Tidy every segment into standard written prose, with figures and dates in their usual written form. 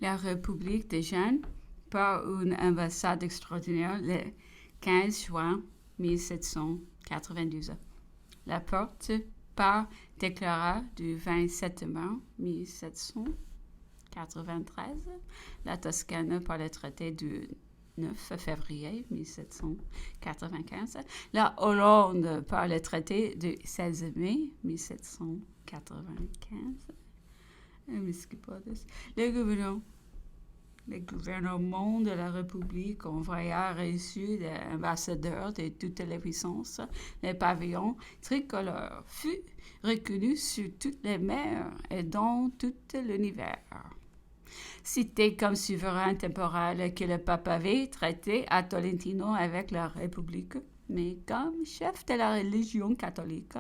La République de Gênes par une ambassade extraordinaire le 15 juin 1792. La porte par déclara du 27 mars 1793, la Toscane par le traité du 9 février 1795, la Hollande par le traité du 16 mai 1795, le gouvernement de la République envoya reçu des ambassadeurs de toutes les puissances. Le pavillon tricolore fut reconnu sur toutes les mers et dans tout l'univers. Cité comme souverain temporel que le pape avait traité à Tolentino avec la République, mais comme chef de la religion catholique,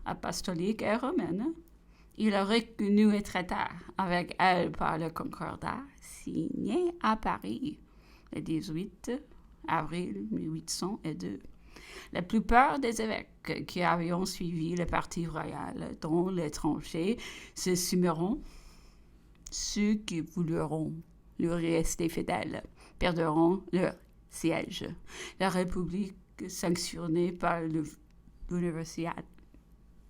apostolique et romaine. Il a reconnu et traité avec elle par le concordat signé à Paris le 18 avril 1802. La plupart des évêques qui avaient suivi le parti royal dans l'étranger se soumiront. Ceux qui voudront lui rester fidèles perdront leur siège. La République, sanctionnée par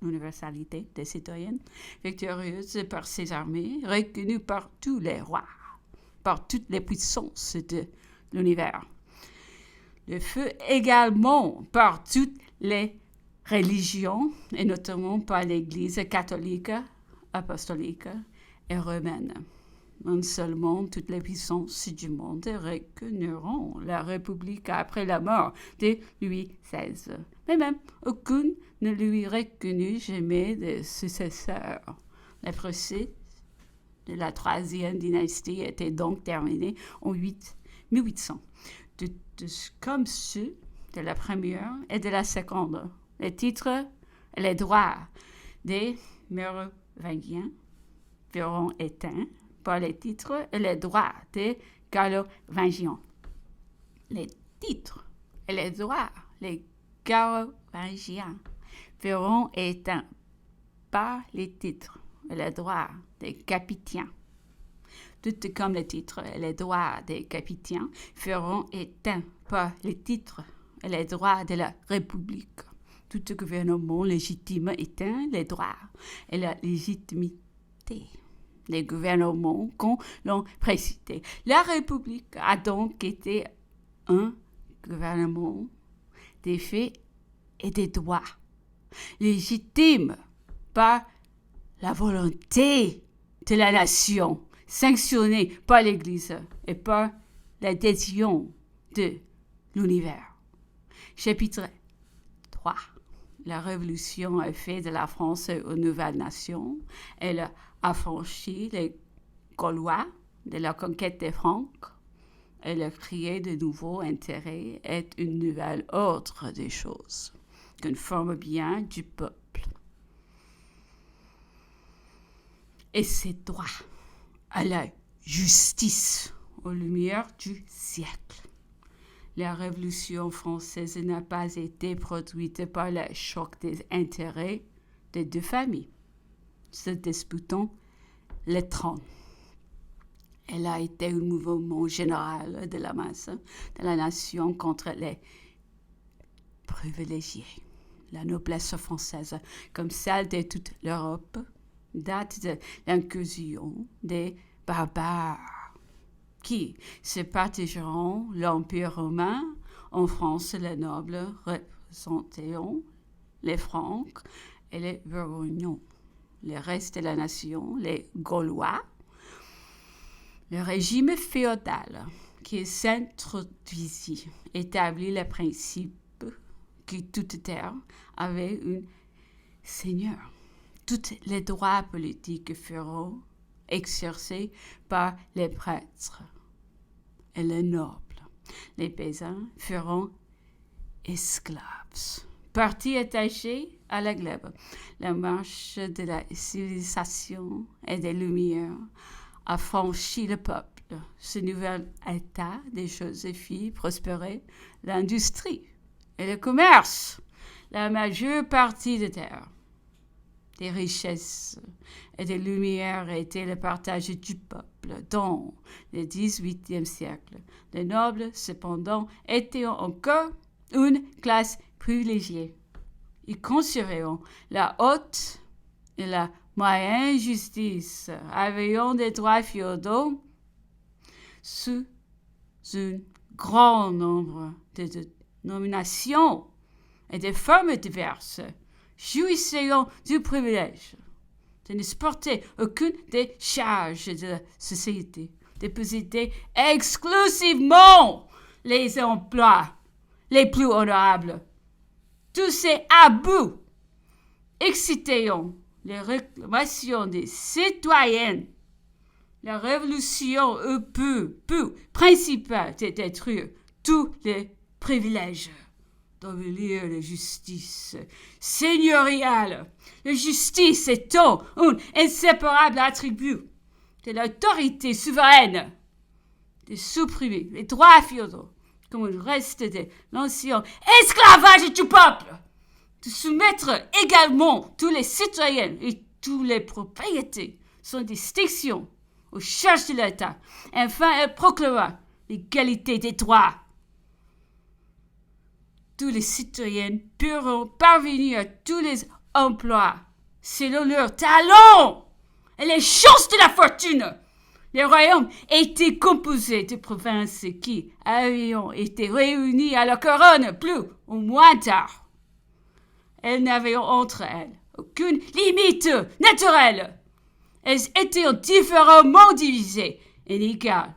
l'universalité des citoyennes, victorieuse par ses armées, reconnue par tous les rois, par toutes les puissances de l'univers. Le feu également par toutes les religions, et notamment par l'Église catholique, apostolique et romaine. Non seulement toutes les puissances du monde reconnaîtront la République après la mort de Louis XVI, mais même aucune ne lui reconnut jamais de successeur. Le procès de la troisième dynastie était donc terminé en 1800, comme ceux de la première et de la seconde. Les titres et les droits des Mérovingiens furent éteints par les titres et les droits des Gallo-Vingiens. Les titres et les droits des Gallo-Vingiens furent éteints par les titres et les droits des Capétiens. Tout comme les titres et les droits des Capétiens furent éteints par les titres et les droits de la République. Tout gouvernement légitime éteint les droits et la légitimité des gouvernements qu'on l'on précité. La République a donc été un gouvernement des faits et des droits, légitime par la volonté de la nation, sanctionné par l'Église et par l'adhésion de l'univers. Chapitre 3. La Révolution a fait de la France une nouvelle nation. Elle a affranchi les Gaulois de la conquête des Francs. Elle a créé de nouveaux intérêts et une nouvelle ordre des choses, conforme bien du peuple. Et ses droits à la justice aux lumières du siècle. La Révolution française n'a pas été produite par le choc des intérêts des deux familles se disputant le trône. Elle a été un mouvement général de la masse de la nation contre les privilégiés. La noblesse française, comme celle de toute l'Europe, date de l'incursion des barbares qui se partageront l'Empire romain. En France, les nobles représenteront les Francs et les Bourguignons. Le reste de la nation, les Gaulois, le régime féodal qui s'introduisit établit le principe que toute terre avait un seigneur. Tous les droits politiques furent exercés par les prêtres et les nobles. Les paysans furent esclaves. Partis attachés à la glèbe, la marche de la civilisation et des Lumières a franchi le peuple. Ce nouvel état des choses fit prospérer l'industrie et le commerce. La majeure partie des terres, des richesses et des lumières était le partage du peuple. peuple dans le XVIIIe siècle. Les nobles, cependant, étaient encore une classe privilégiée. Ils conservaient la haute et la moyenne justice, ayant des droits féodaux sous un grand nombre de nominations et de formes diverses, jouissant du privilège de ne supporter aucune des charges de la société, de posséder exclusivement les emplois les plus honorables. Tous ces abus excitaient les réclamations des citoyens. La révolution eut pour principal de détruire tous les privilèges, d'abolir la justice seigneuriale. La justice étant un inséparable attribut de l'autorité souveraine, de supprimer les droits féodaux comme le reste de l'ancien esclavage du peuple, de soumettre également tous les citoyens et toutes les propriétés sans distinction aux charges de l'État. Enfin, elle proclama l'égalité des droits. Tous les citoyens pourront parvenir à tous les emplois selon leur talent et les chances de la fortune. Les royaumes étaient composés de provinces qui avaient été réunies à la couronne plus ou moins tard. Elles n'avaient entre elles aucune limite naturelle. Elles étaient différemment divisées, inégales,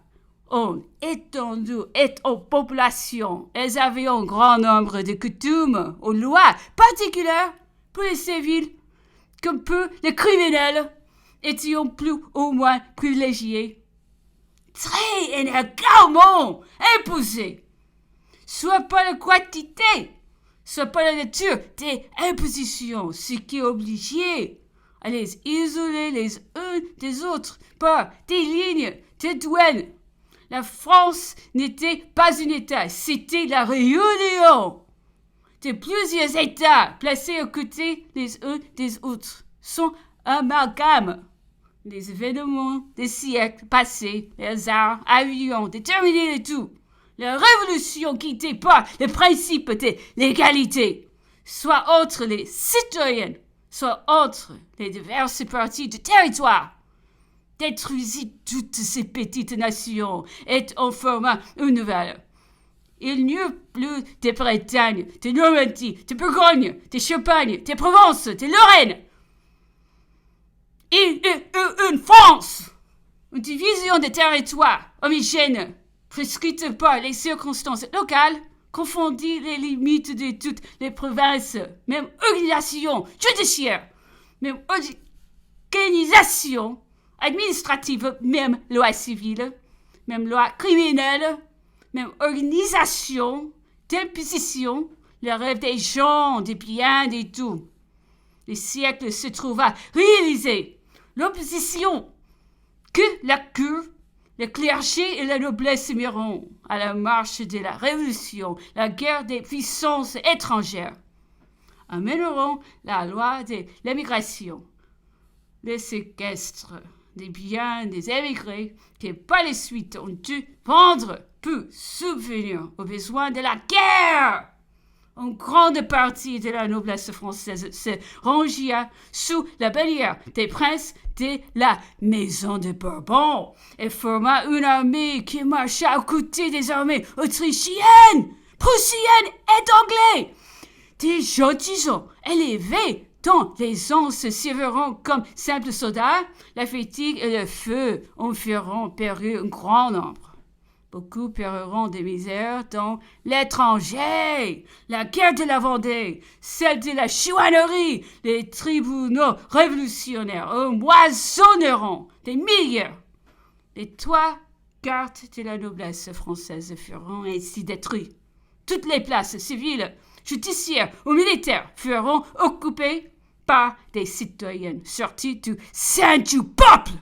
en étendue et en population. Elles avaient un grand nombre de coutumes, aux lois particulières pour les civils, comme pour les criminels, étaient plus ou moins privilégiés, très inégalement imposés, soit par la quantité, soit par la nature des impositions, ce qui obligeait à les isoler les uns des autres par des lignes de douane. La France n'était pas un État, c'était la réunion de plusieurs États placés aux côtés les uns des autres. Son amalgame. Les événements des siècles passés, les hasards avions déterminé le tout. La révolution qui n'était pas le principe de l'égalité, soit entre les citoyens, soit entre les diverses parties du territoire, détruisit toutes ces petites nations et en forma une nouvelle. Il n'y eut plus de Bretagne, de Normandie, de Bourgogne, de Champagne, de Provence, de Lorraine. Il y eut une France, une division des territoires homogène, prescrite par les circonstances locales, confondit les limites de toutes les provinces, même organisation judiciaire, même organisation administrative, même loi civile, même loi criminelle, même organisation d'imposition, le rêve des gens, des biens, des tout. Les siècles se trouva réalisé l'opposition que la cour, le clergé et la noblesse miront à la marche de la révolution, la guerre des puissances étrangères, amèneront la loi de l'émigration, le séquestre des biens des émigrés qui par les suite ont dû vendre pour subvenir aux besoins de la guerre. Une grande partie de la noblesse française se rangia sous la bannière des princes de la maison de Bourbon et forma une armée qui marcha aux côtés des armées autrichiennes, prussiennes et anglaises. Des gentilshommes élevés dont les uns se serviront comme simples soldats, la fatigue et le feu en feront périr un grand nombre. Beaucoup périront de misère dans l'étranger, la guerre de la Vendée, celle de la chouannerie, les tribunaux révolutionnaires empoisonneront des milliers. Les trois quarts de la noblesse française feront ainsi détruits. Toutes les places civiles, judiciaires ou militaires feront occupées par des citoyens sortis du sein du peuple.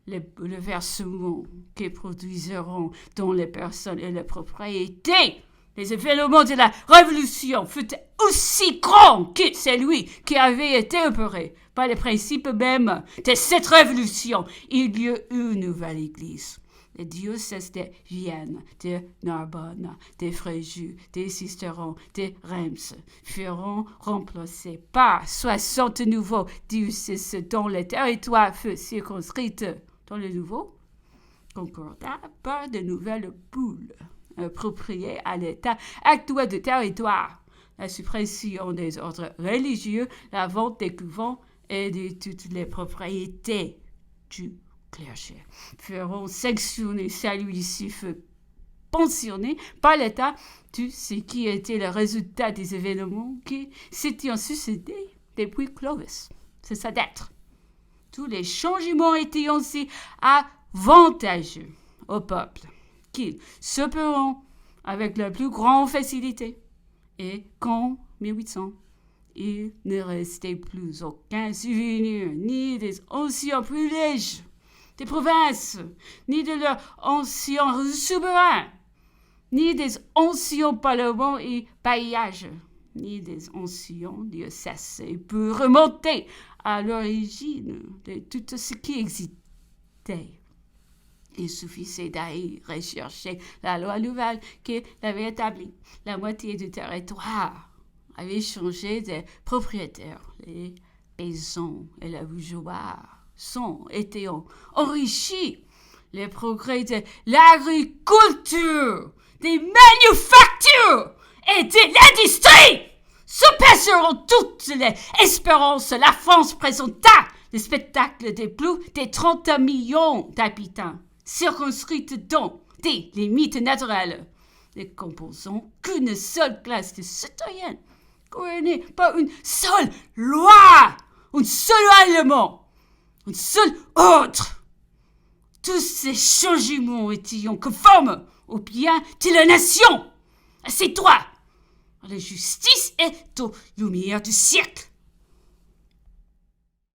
Les bouleversements qui produiseront dans les personnes et les propriétés Les événements de la Révolution furent aussi grands que celui qui avait été opéré par les principes mêmes de cette Révolution. Il y eut une nouvelle Église. Les diocèses de Vienne, de Narbonne, de Fréjus, de Sisteron, de Reims furent remplacés par 60 nouveaux diocèses dont le territoire fut circonscrit dans le nouveau concordat par de nouvelles bulles appropriées à l'état actuel du territoire. La suppression des ordres religieux, la vente des couvents et de toutes les propriétés du clergé feront sanctionner celui-ci fut pensionné par l'État, tout ce qui était le résultat des événements qui s'étaient succédés depuis Clovis. C'est ça d'être. Tous les changements étaient aussi avantageux au peuple, qu'ils s'opéreront avec la plus grande facilité. Et qu'en 1800, il ne restait plus aucun souvenir, ni des anciens privilèges des provinces, ni de leurs anciens souverains, ni des anciens parlements et bailliages, ni des anciens diocèses, pour remonter à l'origine de tout ce qui existait. Il suffisait d'aller rechercher la loi nouvelle qu'il avait établie. La moitié du territoire avait changé de propriétaire. Les paysans et les bourgeois étaient enrichis. Les progrès de l'agriculture, des manufactures et de l'industrie surpasseront toutes les espérances. La France présenta le spectacle de plus de 30 millions d'habitants, circonscrites dans des limites naturelles, ne composant qu'une seule classe de citoyens, gouvernée par une seule loi, un seul règlement, un seul ordre. Tous ces changements étaient conformes au bien de la nation, à ses droits, à la justice et aux lumières du siècle.